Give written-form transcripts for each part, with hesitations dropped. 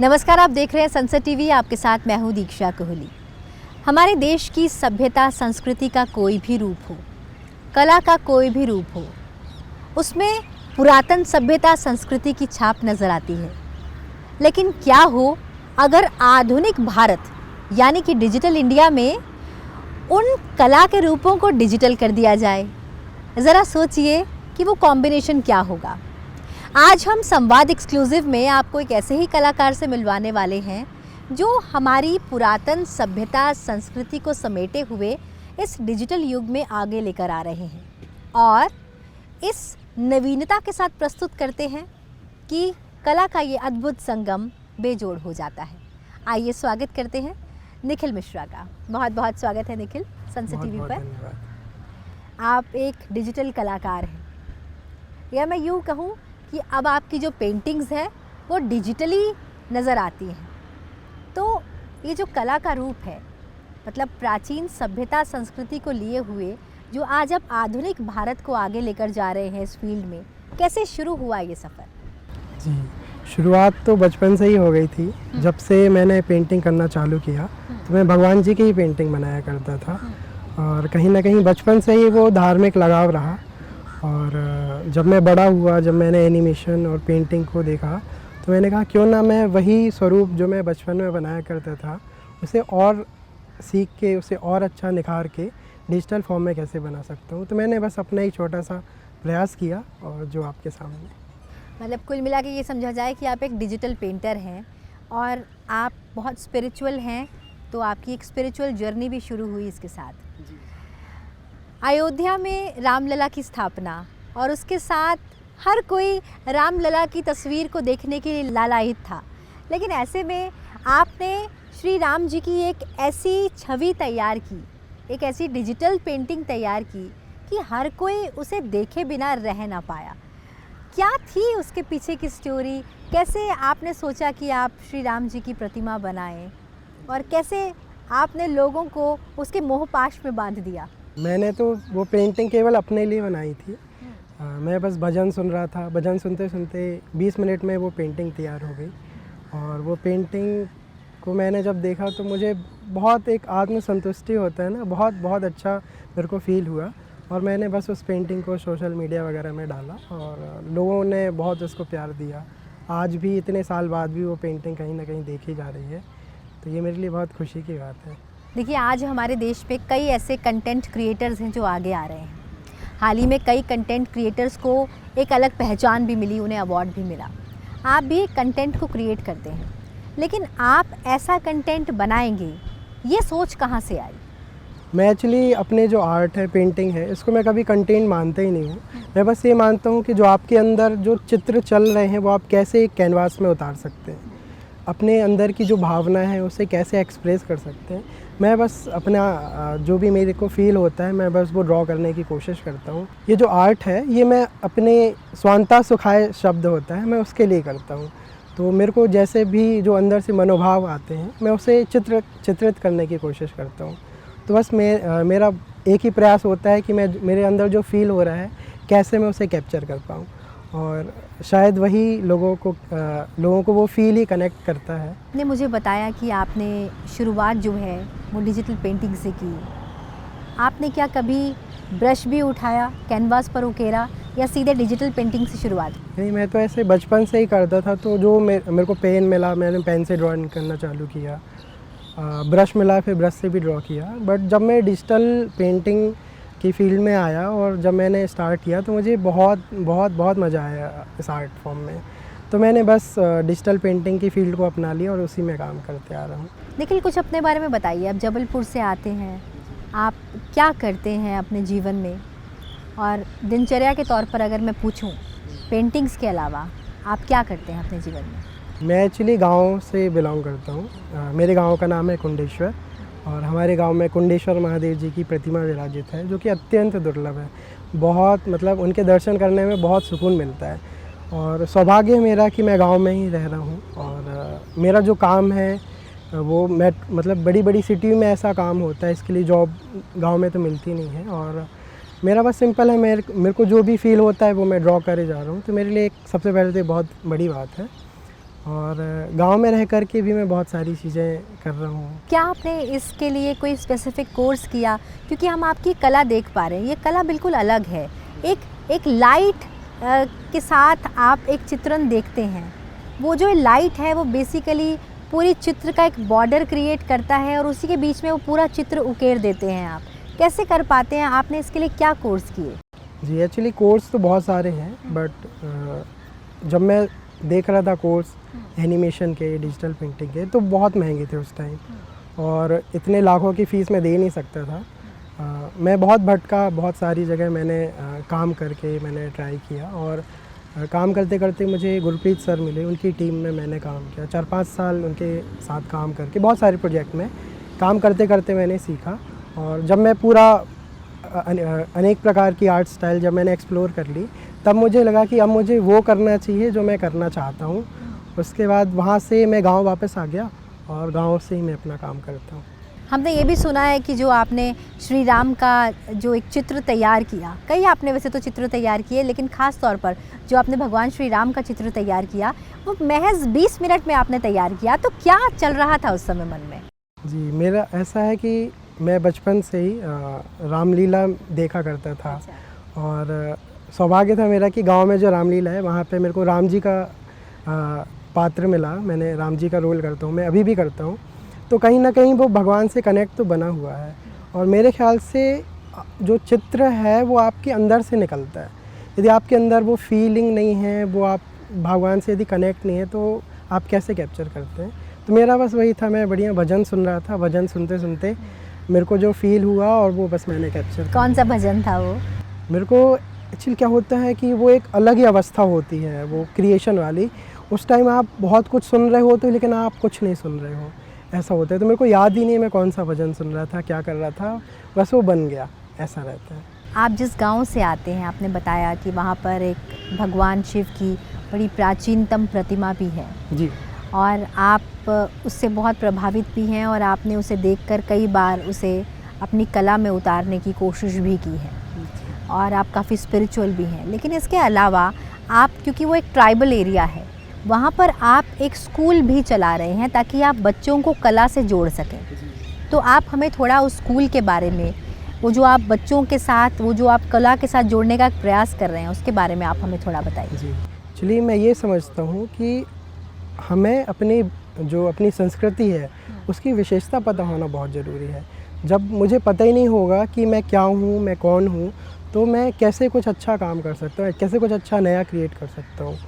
नमस्कार, आप देख रहे हैं संसद टीवी। आपके साथ मैं हूं दीक्षा कोहली। हमारे देश की सभ्यता संस्कृति का कोई भी रूप हो, कला का कोई भी रूप हो, उसमें पुरातन सभ्यता संस्कृति की छाप नज़र आती है। लेकिन क्या हो अगर आधुनिक भारत यानी कि डिजिटल इंडिया में उन कला के रूपों को डिजिटल कर दिया जाए? ज़रा सोचिए कि वो कॉम्बिनेशन क्या होगा। आज हम संवाद एक्सक्लूसिव में आपको एक ऐसे ही कलाकार से मिलवाने वाले हैं जो हमारी पुरातन सभ्यता संस्कृति को समेटे हुए इस डिजिटल युग में आगे लेकर आ रहे हैं और इस नवीनता के साथ प्रस्तुत करते हैं कि कला का ये अद्भुत संगम बेजोड़ हो जाता है। आइए स्वागत करते हैं निखिल मिश्रा का। बहुत बहुत स्वागत है निखिल संसद टीवी पर। आप एक डिजिटल कलाकार हैं, या मैं यूँ कहूँ कि अब आपकी जो पेंटिंग्स हैं वो डिजिटली नज़र आती हैं। तो ये जो कला का रूप है, मतलब प्राचीन सभ्यता संस्कृति को लिए हुए जो आज आप आधुनिक भारत को आगे लेकर जा रहे हैं इस फील्ड में, कैसे शुरू हुआ ये सफ़र? जी, शुरुआत तो बचपन से ही हो गई थी। जब से मैंने पेंटिंग करना चालू किया तो मैं भगवान जी की ही पेंटिंग बनाया करता था और कहीं ना कहीं बचपन से ही वो धार्मिक लगाव रहा। और जब मैं बड़ा हुआ, जब मैंने एनिमेशन और पेंटिंग को देखा तो मैंने कहा क्यों ना मैं वही स्वरूप जो मैं बचपन में बनाया करता था उसे और सीख के, उसे और अच्छा निखार के डिजिटल फॉर्म में कैसे बना सकता हूँ। तो मैंने बस अपना ही छोटा सा प्रयास किया और जो आपके सामने। मतलब कुल मिला के ये समझा जाए कि आप एक डिजिटल पेंटर हैं और आप बहुत स्पिरिचुअल हैं, तो आपकी एक स्पिरिचुअल जर्नी भी शुरू हुई इसके साथ। अयोध्या में रामलला की स्थापना और उसके साथ हर कोई रामलला की तस्वीर को देखने के लिए लालायित था। लेकिन ऐसे में आपने श्री राम जी की एक ऐसी छवि तैयार की, एक ऐसी डिजिटल पेंटिंग तैयार की कि हर कोई उसे देखे बिना रह ना पाया। क्या थी उसके पीछे की स्टोरी? कैसे आपने सोचा कि आप श्री राम जी की प्रतिमा बनाएं और कैसे आपने लोगों को उसके मोहपाश में बांध दिया? मैंने तो वो पेंटिंग केवल अपने लिए बनाई थी। मैं बस भजन सुन रहा था, भजन सुनते सुनते 20 मिनट में वो पेंटिंग तैयार हो गई। और वो पेंटिंग को मैंने जब देखा तो मुझे बहुत एक आत्मसंतुष्टि होता है ना, बहुत बहुत अच्छा मेरे को फ़ील हुआ। और मैंने बस उस पेंटिंग को सोशल मीडिया वगैरह में डाला और लोगों ने बहुत उसको प्यार दिया। आज भी इतने साल बाद भी वो पेंटिंग कहीं ना कहीं देखी जा रही है, तो ये मेरे लिए बहुत खुशी की बात है। देखिए, आज हमारे देश पे कई ऐसे कंटेंट क्रिएटर्स हैं जो आगे आ रहे हैं। हाल ही में कई कंटेंट क्रिएटर्स को एक अलग पहचान भी मिली, उन्हें अवार्ड भी मिला। आप भी कंटेंट को क्रिएट करते हैं, लेकिन आप ऐसा कंटेंट बनाएंगे, ये सोच कहाँ से आई? मैं एक्चुअली अपने जो आर्ट है, पेंटिंग है, इसको मैं कभी कंटेंट मानता ही नहीं हूँ। मैं बस ये मानता हूँ कि जो आपके अंदर जो चित्र चल रहे हैं वो आप कैसे एक कैनवास में उतार सकते हैं, अपने अंदर की जो भावना है उसे कैसे एक्सप्रेस कर सकते हैं। मैं बस अपना जो भी मेरे को फ़ील होता है मैं बस वो ड्रॉ करने की कोशिश करता हूँ। ये जो आर्ट है ये मैं अपने स्वांता सुखाय शब्द होता है, मैं उसके लिए करता हूँ। तो मेरे को जैसे भी जो अंदर से मनोभाव आते हैं मैं उसे चित्रित करने की कोशिश करता हूँ। तो बस मेरा एक ही प्रयास होता है कि मैं मेरे अंदर जो फ़ील हो रहा है कैसे मैं उसे कैप्चर कर पाऊँ, और शायद वही लोगों को वो फील ही कनेक्ट करता है। आपने मुझे बताया कि आपने शुरुआत जो है वो डिजिटल पेंटिंग से की। आपने क्या कभी ब्रश भी उठाया, कैनवास पर उकेरा, या सीधे डिजिटल पेंटिंग से शुरुआत? नहीं, मैं तो ऐसे बचपन से ही करता था। तो जो मेरे को पेन मिला, मैंने पेन से ड्राइंग करना चालू किया। ब्रश मिला, फिर ब्रश से भी ड्रॉ किया। बट जब मैं डिजिटल पेंटिंग की फील्ड में आया और जब मैंने स्टार्ट किया तो मुझे बहुत बहुत बहुत मज़ा आया इस आर्ट फॉर्म में। तो मैंने बस डिजिटल पेंटिंग की फील्ड को अपना लिया और उसी में काम करते आ रहा हूँ। निखिल, कुछ अपने बारे में बताइए। आप जबलपुर से आते हैं, आप क्या करते हैं अपने जीवन में, और दिनचर्या के तौर पर अगर मैं पूछूं पेंटिंग्स के अलावा आप क्या करते हैं अपने जीवन में? मैं एक्चुअली गांव से बिलोंग करता हूँ। मेरे गांव का नाम है कुंडेश्वर और हमारे गांव में कुंडेश्वर महादेव जी की प्रतिमा विराजित है, जो कि अत्यंत दुर्लभ है। बहुत मतलब उनके दर्शन करने में बहुत सुकून मिलता है और सौभाग्य मेरा कि मैं गांव में ही रह रहा हूं। और मेरा जो काम है वो मैं मतलब बड़ी बड़ी सिटी में ऐसा काम होता है, इसके लिए जॉब गांव में तो मिलती नहीं है। और मेरा बस सिंपल है, मेरे को जो भी फील होता है वो मैं ड्रॉ करे जा रहा हूँ। तो मेरे लिए एक सबसे पहले तो बहुत बड़ी बात है। और गांव में रह कर के भी मैं बहुत सारी चीज़ें कर रहा हूँ। क्या आपने इसके लिए कोई स्पेसिफिक कोर्स किया? क्योंकि हम आपकी कला देख पा रहे हैं, ये कला बिल्कुल अलग है। एक लाइट के साथ आप एक चित्रण देखते हैं, वो जो लाइट है वो बेसिकली पूरी चित्र का एक बॉर्डर क्रिएट करता है और उसी के बीच में वो पूरा चित्र उकेर देते हैं। आप कैसे कर पाते हैं? आपने इसके लिए क्या कोर्स किए? जी, एक्चुअली कोर्स तो बहुत सारे हैं, बट जब मैं देख रहा था कोर्स एनिमेशन के, डिजिटल पेंटिंग के, तो बहुत महंगे थे उस टाइम और इतने लाखों की फ़ीस मैं दे नहीं सकता था। मैं बहुत भटका, बहुत सारी जगह मैंने काम करके मैंने ट्राई किया और काम करते करते मुझे गुरप्रीत सर मिले, उनकी टीम में मैंने काम किया। 4-5 साल उनके साथ काम करके बहुत सारे प्रोजेक्ट में काम करते करते मैंने सीखा। और जब मैं पूरा अनेक प्रकार की आर्ट स्टाइल जब मैंने एक्सप्लोर कर ली, तब मुझे लगा कि अब मुझे वो करना चाहिए जो मैं करना चाहता हूँ। उसके बाद वहाँ से मैं गांव वापस आ गया और गांव से ही मैं अपना काम करता हूँ। हमने ये भी सुना है कि जो आपने श्री राम का जो एक चित्र तैयार किया, कई आपने वैसे तो चित्र तैयार किए, लेकिन ख़ास तौर पर जो आपने भगवान श्री राम का चित्र तैयार किया वो महज 20 मिनट में आपने तैयार किया। तो क्या चल रहा था उस समय मन में? जी, मेरा ऐसा है कि मैं बचपन से ही रामलीला देखा करता था। अच्छा। और सौभाग्य था मेरा कि गांव में जो रामलीला है वहाँ पे मेरे को राम जी का पात्र मिला। मैंने राम जी का रोल करता हूँ, मैं अभी भी करता हूँ। तो कहीं ना कहीं वो भगवान से कनेक्ट तो बना हुआ है और मेरे ख्याल से जो चित्र है वो आपके अंदर से निकलता है। यदि आपके अंदर वो फीलिंग नहीं है, वो आप भगवान से यदि कनेक्ट नहीं है, तो आप कैसे कैप्चर करते हैं? तो मेरा बस वही था, मैं बढ़िया भजन सुन रहा था, भजन सुनते सुनते मेरे को जो फील हुआ और वो बस मैंने कैप्चर। कौन सा भजन था वो? मेरे को एक्चुअली क्या होता है कि वो एक अलग ही अवस्था होती है, वो क्रिएशन वाली। उस टाइम आप बहुत कुछ सुन रहे हो तो, लेकिन आप कुछ नहीं सुन रहे हो, ऐसा होता है। तो मेरे को याद ही नहीं मैं कौन सा भजन सुन रहा था, क्या कर रहा था, बस वो बन गया, ऐसा रहता है। आप जिस गांव से आते हैं, आपने बताया कि वहाँ पर एक भगवान शिव की बड़ी प्राचीनतम प्रतिमा भी है जी। और आप उससे बहुत प्रभावित भी हैं और आपने उसे देखकर कई बार उसे अपनी कला में उतारने की कोशिश भी की है और आप काफ़ी स्पिरिचुअल भी हैं। लेकिन इसके अलावा आप, क्योंकि वो एक ट्राइबल एरिया है, वहाँ पर आप एक स्कूल भी चला रहे हैं ताकि आप बच्चों को कला से जोड़ सकें। तो आप हमें थोड़ा उस स्कूल के बारे में, वो जो आप बच्चों के साथ, वो जो आप कला के साथ जोड़ने का प्रयास कर रहे हैं, उसके बारे में आप हमें थोड़ा बताइए। जी, चलिए, मैं ये समझता हूँ कि हमें अपनी संस्कृति है उसकी विशेषता पता होना बहुत ज़रूरी है। जब मुझे पता ही नहीं होगा कि मैं क्या हूँ, मैं कौन हूँ, तो मैं कैसे कुछ अच्छा काम कर सकता हूँ, कैसे कुछ अच्छा नया क्रिएट कर सकता हूँ।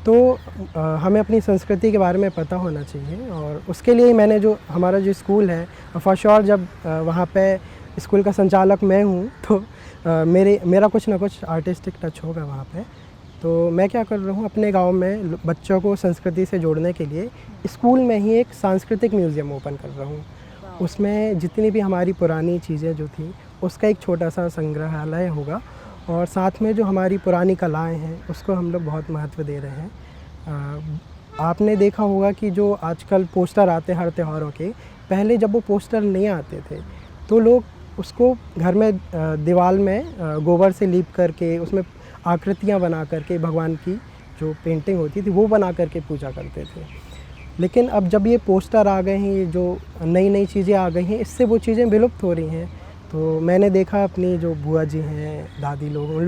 तो हमें अपनी संस्कृति के बारे में पता होना चाहिए और उसके लिए मैंने जो हमारा जो स्कूल है, फॉर श्योर जब वहाँ पे स्कूल का संचालक मैं हूँ, तो मेरा कुछ ना कुछ आर्टिस्टिक टच होगा वहाँ पे। तो मैं क्या कर रहा हूँ, अपने गांव में बच्चों को संस्कृति से जोड़ने के लिए स्कूल में ही एक सांस्कृतिक म्यूज़ियम ओपन कर रहा हूँ। उसमें जितनी भी हमारी पुरानी चीज़ें जो थी उसका एक छोटा सा संग्रहालय होगा और साथ में जो हमारी पुरानी कलाएं हैं उसको हम लोग बहुत महत्व दे रहे हैं। आपने देखा होगा कि जो आजकल पोस्टर आते हैं हर त्योहारों के, पहले जब वो पोस्टर नहीं आते थे तो लोग उसको घर में दीवार में गोबर से लीप करके उसमें आकृतियाँ बना करके भगवान की जो पेंटिंग होती थी वो बना करके पूजा करते थे। लेकिन अब जब ये पोस्टर आ गए हैं, ये जो नई नई चीज़ें आ गई हैं, इससे वो चीज़ें विलुप्त हो रही हैं। तो मैंने देखा अपनी जो बुआ जी हैं, दादी लोग, उन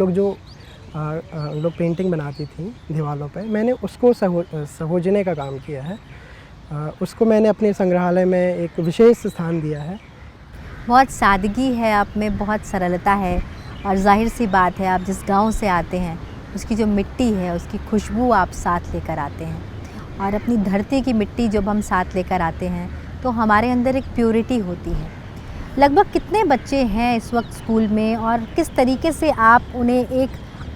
लोग पेंटिंग बनाती थी दीवारों पे, मैंने उसको सहोजने का काम किया है। उसको मैंने अपने संग्रहालय में एक विशेष स्थान दिया है। बहुत सादगी है आप में, बहुत सरलता है और जाहिर सी बात है, आप जिस गांव से आते हैं उसकी जो मिट्टी है उसकी खुशबू आप साथ लेकर आते हैं और अपनी धरती की मिट्टी जब हम साथ लेकर आते हैं तो हमारे अंदर एक प्योरिटी होती है। लगभग कितने बच्चे हैं इस वक्त स्कूल में और किस तरीके से आप उन्हें एक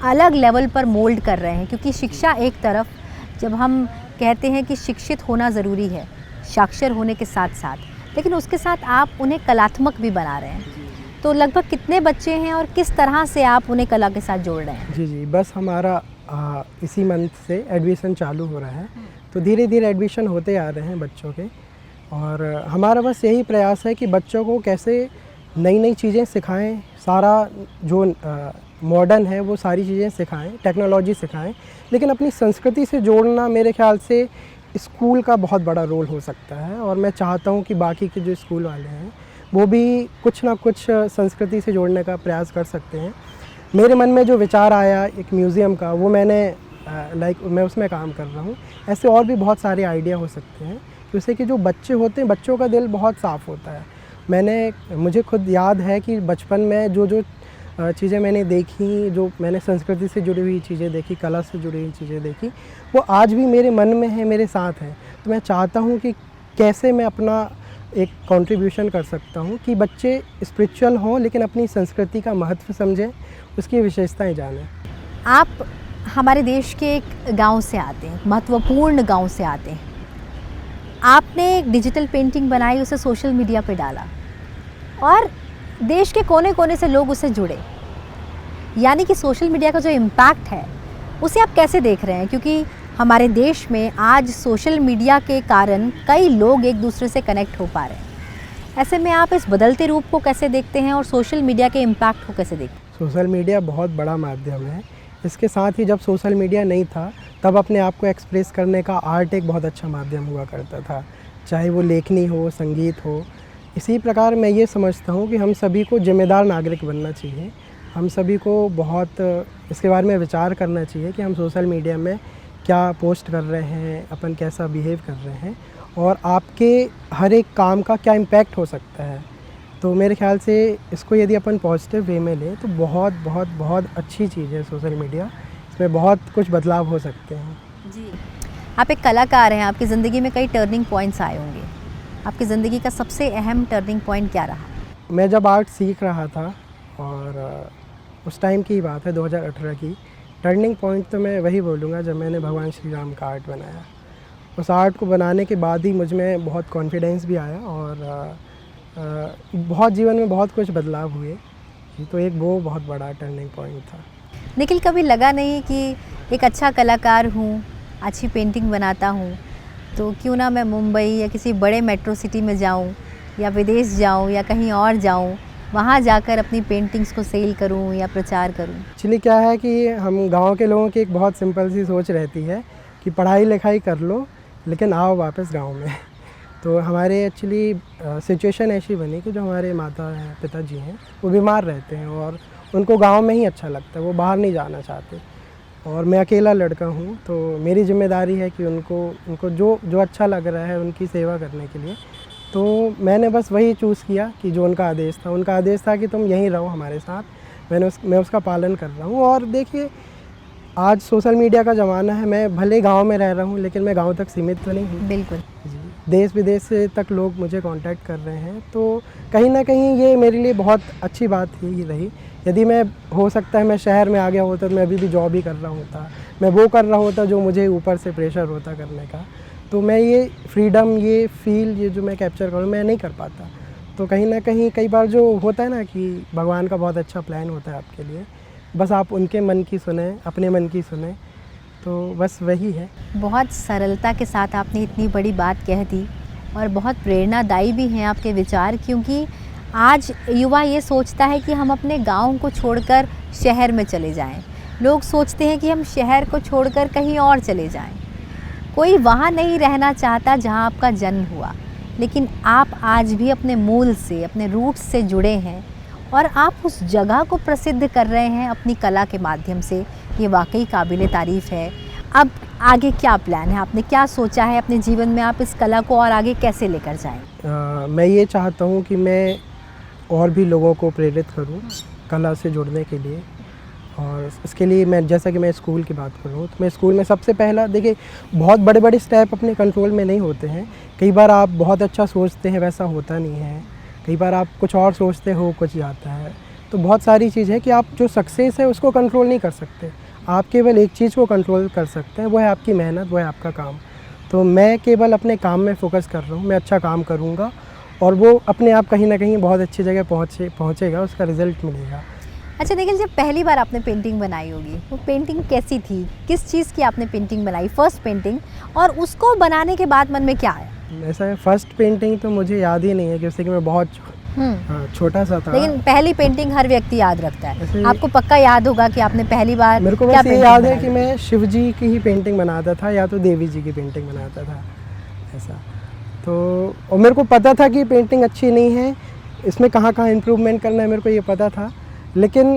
अलग लेवल पर मोल्ड कर रहे हैं? क्योंकि शिक्षा एक तरफ, जब हम कहते हैं कि शिक्षित होना ज़रूरी है साक्षर होने के साथ साथ, लेकिन उसके साथ आप उन्हें कलात्मक भी बना रहे हैं। तो लगभग कितने बच्चे हैं और किस तरह से आप उन्हें कला के साथ जोड़ रहे हैं? जी, बस हमारा इसी मंथ से एडमिशन चालू हो रहा है, तो धीरे धीरे एडमिशन होते आ रहे हैं बच्चों के और हमारा बस यही प्रयास है कि बच्चों को कैसे नई नई चीज़ें सिखाएं, सारा जो मॉडर्न है वो सारी चीज़ें सिखाएं, टेक्नोलॉजी सिखाएं, लेकिन अपनी संस्कृति से जोड़ना मेरे ख्याल से स्कूल का बहुत बड़ा रोल हो सकता है, और मैं चाहता हूँ कि बाकी के जो स्कूल वाले हैं वो भी कुछ ना कुछ संस्कृति से जोड़ने का प्रयास कर सकते हैं। मेरे मन में जो विचार आया एक म्यूज़ियम का, वो मैंने मैं उसमें काम कर रहा हूँ। ऐसे और भी बहुत सारे आइडिया हो सकते हैं, जैसे कि जो बच्चे होते हैं, बच्चों का दिल बहुत साफ़ होता है। मुझे खुद याद है कि बचपन में जो चीज़ें मैंने देखी, जो मैंने संस्कृति से जुड़ी हुई चीज़ें देखी, कला से जुड़ी हुई चीज़ें देखी, वो आज भी मेरे मन में है, मेरे साथ हैं। तो मैं चाहता हूँ कि कैसे मैं अपना एक कंट्रीब्यूशन कर सकता हूँ कि बच्चे स्पिरिचुअल हों लेकिन अपनी संस्कृति का महत्व समझें, उसकी विशेषताएं जानें। आप हमारे देश के एक गांव से आते हैं, महत्वपूर्ण गांव से आते हैं। आपने एक डिजिटल पेंटिंग बनाई, उसे सोशल मीडिया पे डाला और देश के कोने कोने से लोग उससे जुड़े। यानी कि सोशल मीडिया का जो इम्पैक्ट है उसे आप कैसे देख रहे हैं? क्योंकि हमारे देश में आज सोशल मीडिया के कारण कई लोग एक दूसरे से कनेक्ट हो पा रहे हैं। ऐसे में आप इस बदलते रूप को कैसे देखते हैं और सोशल मीडिया के इम्पैक्ट को कैसे देखते हैं? सोशल मीडिया बहुत बड़ा माध्यम है। इसके साथ ही जब सोशल मीडिया नहीं था तब अपने आप को एक्सप्रेस करने का आर्ट एक बहुत अच्छा माध्यम हुआ करता था, चाहे वो लेखनी हो, संगीत हो। इसी प्रकार मैं ये समझता हूँ कि हम सभी को जिम्मेदार नागरिक बनना चाहिए। हम सभी को बहुत इसके बारे में विचार करना चाहिए कि हम सोशल मीडिया में क्या पोस्ट कर रहे हैं, अपन कैसा बिहेव कर रहे हैं और आपके हर एक काम का क्या इम्पैक्ट हो सकता है। तो मेरे ख्याल से इसको यदि अपन पॉजिटिव वे में लें तो बहुत बहुत बहुत अच्छी चीज़ है सोशल मीडिया। इसमें बहुत कुछ बदलाव हो सकते हैं। जी, आप एक कलाकार हैं, आपकी ज़िंदगी में कई टर्निंग पॉइंट्स आए होंगे। आपकी ज़िंदगी का सबसे अहम टर्निंग पॉइंट क्या रहा? मैं जब आर्ट सीख रहा था और उस टाइम की बात है 2018 की, टर्निंग पॉइंट तो मैं वही बोलूँगा जब मैंने भगवान श्री राम का आर्ट बनाया। उस आर्ट को बनाने के बाद ही मुझ में बहुत कॉन्फिडेंस भी आया और बहुत जीवन में बहुत कुछ बदलाव हुए। तो एक वो बहुत बड़ा टर्निंग पॉइंट था। निखिल, कभी लगा नहीं कि एक अच्छा कलाकार हूँ, अच्छी पेंटिंग बनाता हूँ, तो क्यों ना मैं मुंबई या किसी बड़े मेट्रो सिटी में जाऊँ या विदेश जाऊँ या कहीं और जाऊँ, वहाँ जाकर अपनी पेंटिंग्स को सेल करूँ या प्रचार करूँ? एक्चुअली क्या है कि हम गांव के लोगों की एक बहुत सिंपल सी सोच रहती है कि पढ़ाई लिखाई कर लो लेकिन आओ वापस गांव में। तो हमारे एक्चुअली सिचुएशन ऐसी बनी कि जो हमारे माता हैं, पिताजी हैं, वो बीमार रहते हैं और उनको गांव में ही अच्छा लगता है, वो बाहर नहीं जाना चाहते। और मैं अकेला लड़का हूँ, तो मेरी जिम्मेदारी है कि उनको जो अच्छा लग रहा है उनकी सेवा करने के लिए। तो मैंने बस वही चूज़ किया कि जो उनका आदेश था कि तुम यहीं रहो हमारे साथ। मैं उसका पालन कर रहा हूँ। और देखिए, आज सोशल मीडिया का ज़माना है। मैं भले गांव में रह रहा हूँ लेकिन मैं गांव तक सीमित तो नहीं हूँ। बिल्कुल जी, देश विदेश से तक लोग मुझे कांटेक्ट कर रहे हैं, तो कहीं ना कहीं ये मेरे लिए बहुत अच्छी बात ही रही। यदि मैं, हो सकता है मैं शहर में आ गया होता तो मैं अभी भी जॉब ही कर रहा होता, मैं वो कर रहा होता जो मुझे ऊपर से प्रेशर होता करने का। तो मैं ये फ्रीडम, ये फील, ये जो मैं कैप्चर करूँ, मैं नहीं कर पाता। तो कहीं ना कहीं कई बार जो होता है ना कि भगवान का बहुत अच्छा प्लान होता है आपके लिए, बस आप उनके मन की सुने, अपने मन की सुने, तो बस वही है। बहुत सरलता के साथ आपने इतनी बड़ी बात कह दी और बहुत प्रेरणादायी भी हैं आपके विचार, क्योंकि आज युवा ये सोचता है कि हम अपने गांव को छोड़कर शहर में चले जाएं। लोग सोचते हैं कि हम शहर को छोड़कर कहीं और चले जाएं। कोई वहाँ नहीं रहना चाहता जहाँ आपका जन्म हुआ, लेकिन आप आज भी अपने मूल से, अपने रूट्स से जुड़े हैं और आप उस जगह को प्रसिद्ध कर रहे हैं अपनी कला के माध्यम से। ये वाकई काबिले तारीफ़ है। अब आगे क्या प्लान है? आपने क्या सोचा है अपने जीवन में? आप इस कला को और आगे कैसे लेकर जाएं? मैं ये चाहता हूँ कि मैं और भी लोगों को प्रेरित करूँ कला से जुड़ने के लिए। और इसके लिए मैं, जैसा कि मैं स्कूल की बात करूँ, तो मैं स्कूल में सबसे पहला, देखिए, बहुत बड़े बड़े स्टेप अपने कंट्रोल में नहीं होते हैं। कई बार आप बहुत अच्छा सोचते हैं, वैसा होता नहीं है। कई बार आप कुछ और सोचते हो, कुछ जाता है। तो बहुत सारी चीज़ है कि आप जो सक्सेस है उसको कंट्रोल नहीं कर सकते। आप केवल एक चीज़ को कंट्रोल कर सकते हैं, वो है आपकी मेहनत, वो है आपका काम। तो मैं केवल अपने काम में फ़ोकस कर रहा हूँ। मैं अच्छा काम करूँगा और वो अपने आप कहीं ना कहीं बहुत अच्छी जगह पहुँचेगा, उसका रिज़ल्ट मिलेगा। अच्छा निखिल, जब पहली बार आपने पेंटिंग बनाई होगी, वो पेंटिंग कैसी थी? किस चीज़ की आपने पेंटिंग बनाई, फर्स्ट पेंटिंग, और उसको बनाने के बाद मन में क्या आया? ऐसा है, फर्स्ट पेंटिंग तो मुझे याद ही नहीं है, क्योंकि मैं बहुत छोटा सा था। लेकिन पहली पेंटिंग हर व्यक्ति याद रखता है, ऐसे आपको पक्का याद होगा कि आपने पहली बार मेरे को क्या बस ये पेंटिंग याद है बनाई? कि मैं शिव जी की ही पेंटिंग बनाता था या तो देवी जी की पेंटिंग बनाता था ऐसा। तो और मेरे को पता था कि पेंटिंग अच्छी नहीं है, इसमें कहाँ कहाँ इम्प्रूवमेंट करना है मेरे को ये पता था, लेकिन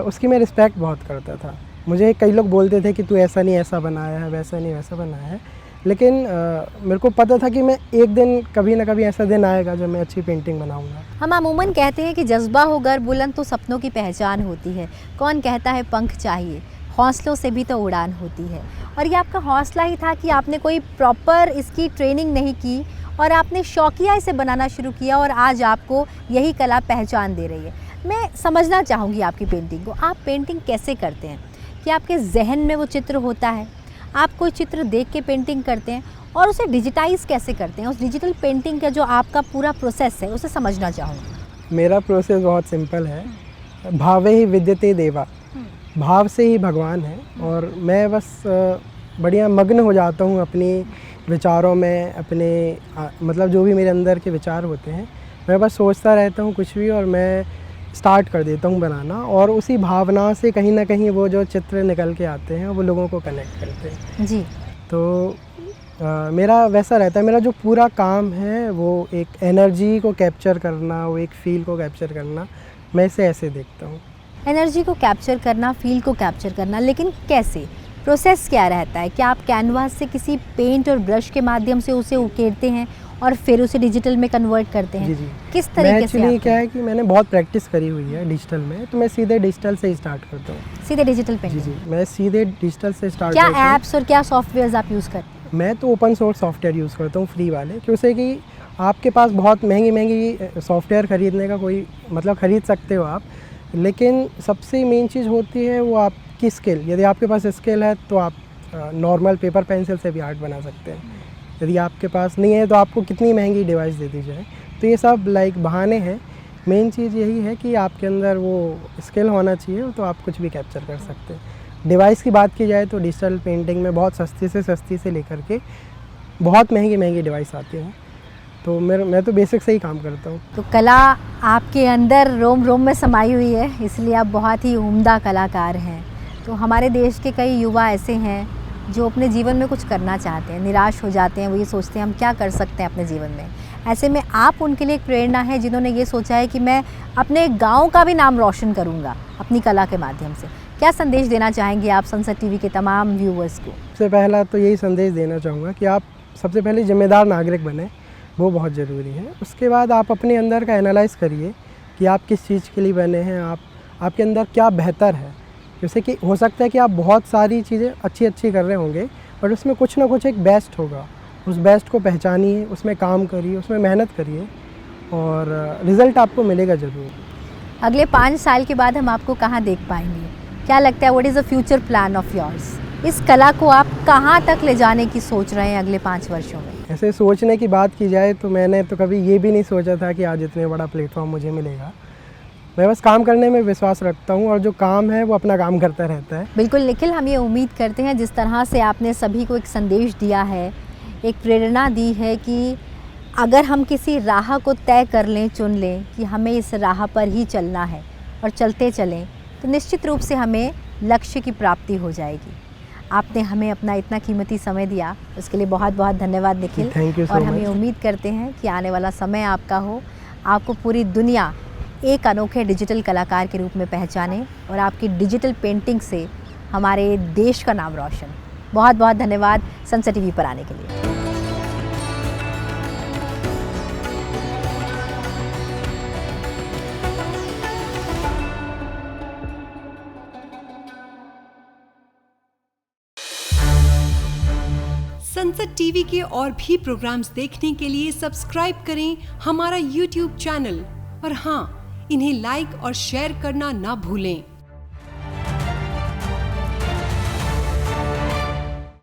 उसकी मैं रिस्पेक्ट बहुत करता था। मुझे कई लोग बोलते थे कि तू ऐसा नहीं ऐसा बनाया है, वैसा नहीं वैसा बनाया है, लेकिन मेरे को पता था कि मैं एक दिन कभी ना कभी ऐसा दिन आएगा जब मैं अच्छी पेंटिंग बनाऊंगा। हम अमूमन कहते हैं कि जज्बा हो गर बुलंद तो सपनों की पहचान होती है। कौन कहता है पंख चाहिए, हौसलों से भी तो उड़ान होती है। और ये आपका हौसला ही था कि आपने कोई प्रॉपर इसकी ट्रेनिंग नहीं की और आपने शौकिया इसे बनाना शुरू किया और आज आपको यही कला पहचान दे रही है। मैं समझना चाहूँगी आपकी पेंटिंग को, आप पेंटिंग कैसे करते हैं? कि आपके जहन में वो चित्र होता है, आप कोई चित्र देख के पेंटिंग करते हैं और उसे डिजिटाइज कैसे करते हैं? उस डिजिटल पेंटिंग का जो आपका पूरा प्रोसेस है उसे समझना चाहूँगी। मेरा प्रोसेस बहुत सिंपल है, भावे ही विद्यते देवा, भाव से ही भगवान है। और मैं बस बढ़िया मग्न हो जाता हूँ अपनी विचारों में, अपने मतलब जो भी मेरे अंदर के विचार होते हैं मैं बस सोचता रहता हूँ कुछ भी और मैं स्टार्ट कर देता हूँ बनाना, और उसी भावना से कहीं ना कहीं वो जो चित्र निकल के आते हैं वो लोगों को कनेक्ट करते हैं जी। तो मेरा वैसा रहता है। मेरा जो पूरा काम है वो एक एनर्जी को कैप्चर करना, वो एक फील को कैप्चर करना, मैं इसे ऐसे देखता हूँ। एनर्जी को कैप्चर करना, फील को कैप्चर करना, लेकिन कैसे? प्रोसेस क्या रहता है? क्या आप कैनवास से किसी पेंट और ब्रश के माध्यम से उसे उकेरते हैं और फिर उसे डिजिटल में कन्वर्ट करते हैं? जी जी। किस तरीके से? एक्चुअली क्या है कि मैंने बहुत प्रैक्टिस करी हुई है डिजिटल में, तो मैं सीधे डिजिटल से ही स्टार्ट करता हूँ। सीधे डिजिटल जी पेंटिंग? जी, मैं सीधे डिजिटल से स्टार्ट क्या करता हूँ। ऐप्स और क्या सॉफ्टवेयर्स आप यूज़ करते हैं? मैं तो ओपन सोर्स सॉफ्टवेयर यूज़ करता हूँ, फ्री वाले, क्योंकि कि आपके पास बहुत महंगी महंगी सॉफ्टवेयर ख़रीदने का कोई मतलब ख़रीद सकते हो आप, लेकिन सबसे मेन चीज़ होती है वो आपकी स्किल। यदि आपके पास स्किल है तो आप नॉर्मल पेपर पेंसिल से भी आर्ट बना सकते हैं। यदि आपके पास नहीं है तो आपको कितनी महंगी डिवाइस दे दी जाए। तो ये सब बहाने हैं। मेन चीज़ यही है कि आपके अंदर वो स्किल होना चाहिए, तो आप कुछ भी कैप्चर कर सकते हैं। डिवाइस की बात की जाए तो डिजिटल पेंटिंग में बहुत सस्ती से लेकर के बहुत महंगी डिवाइस आती हैं, तो मैं तो बेसिक से ही काम करता हूँ। तो कला आपके अंदर रोम रोम में समाई हुई है, इसलिए आप बहुत ही उम्दा कलाकार हैं। तो हमारे देश के कई युवा ऐसे हैं जो अपने जीवन में कुछ करना चाहते हैं, निराश हो जाते हैं, वो ये सोचते हैं हम क्या कर सकते हैं अपने जीवन में। ऐसे में आप उनके लिए एक प्रेरणा है जिन्होंने ये सोचा है कि मैं अपने गांव का भी नाम रोशन करूंगा अपनी कला के माध्यम से। क्या संदेश देना चाहेंगे आप सनसेट टीवी के तमाम व्यूवर्स को? सबसे पहला तो यही संदेश देना चाहूँगा कि आप सबसे पहले जिम्मेदार नागरिक बने, वो बहुत ज़रूरी है। उसके बाद आप अपने अंदर का एनालाइज़ करिए कि आप किस चीज़ के लिए बने हैं, आपके अंदर क्या बेहतर है। जैसे कि हो सकता है कि आप बहुत सारी चीज़ें अच्छी कर रहे होंगे, बट उसमें कुछ ना कुछ एक बेस्ट होगा। उस बेस्ट को पहचानिए, उसमें काम करिए, उसमें मेहनत करिए और रिज़ल्ट आपको मिलेगा ज़रूर। अगले 5 साल के बाद हम आपको कहाँ देख पाएंगे? क्या लगता है, what is the future plan of yours? इस कला को आप कहाँ तक ले जाने की सोच रहे हैं अगले 5 वर्षों में? ऐसे सोचने की बात की जाए तो मैंने तो कभी ये भी नहीं सोचा था कि आज इतने बड़ा प्लेटफॉर्म मुझे मिलेगा। मैं बस काम करने में विश्वास रखता हूँ और जो काम है वो अपना काम करता रहता है। बिल्कुल निखिल, हम ये उम्मीद करते हैं जिस तरह से आपने सभी को एक संदेश दिया है, एक प्रेरणा दी है कि अगर हम किसी राह को तय कर लें, चुन लें कि हमें इस राह पर ही चलना है और चलते चलें, तो निश्चित रूप से हमें लक्ष्य की प्राप्ति हो जाएगी। आपने हमें अपना इतना कीमती समय दिया, उसके लिए बहुत बहुत धन्यवाद निखिल। थैंक यू सो और हम मच। ये उम्मीद करते हैं कि आने वाला समय आपका हो, आपको पूरी दुनिया एक अनोखे डिजिटल कलाकार के रूप में पहचाने और आपकी डिजिटल पेंटिंग से हमारे देश का नाम रोशन। बहुत बहुत धन्यवाद सनसेट टीवी पर आने के लिए। सनसेट टीवी के और भी प्रोग्राम्स देखने के लिए सब्सक्राइब करें हमारा YouTube चैनल और हाँ, इन्हें लाइक और शेयर करना ना भूलें।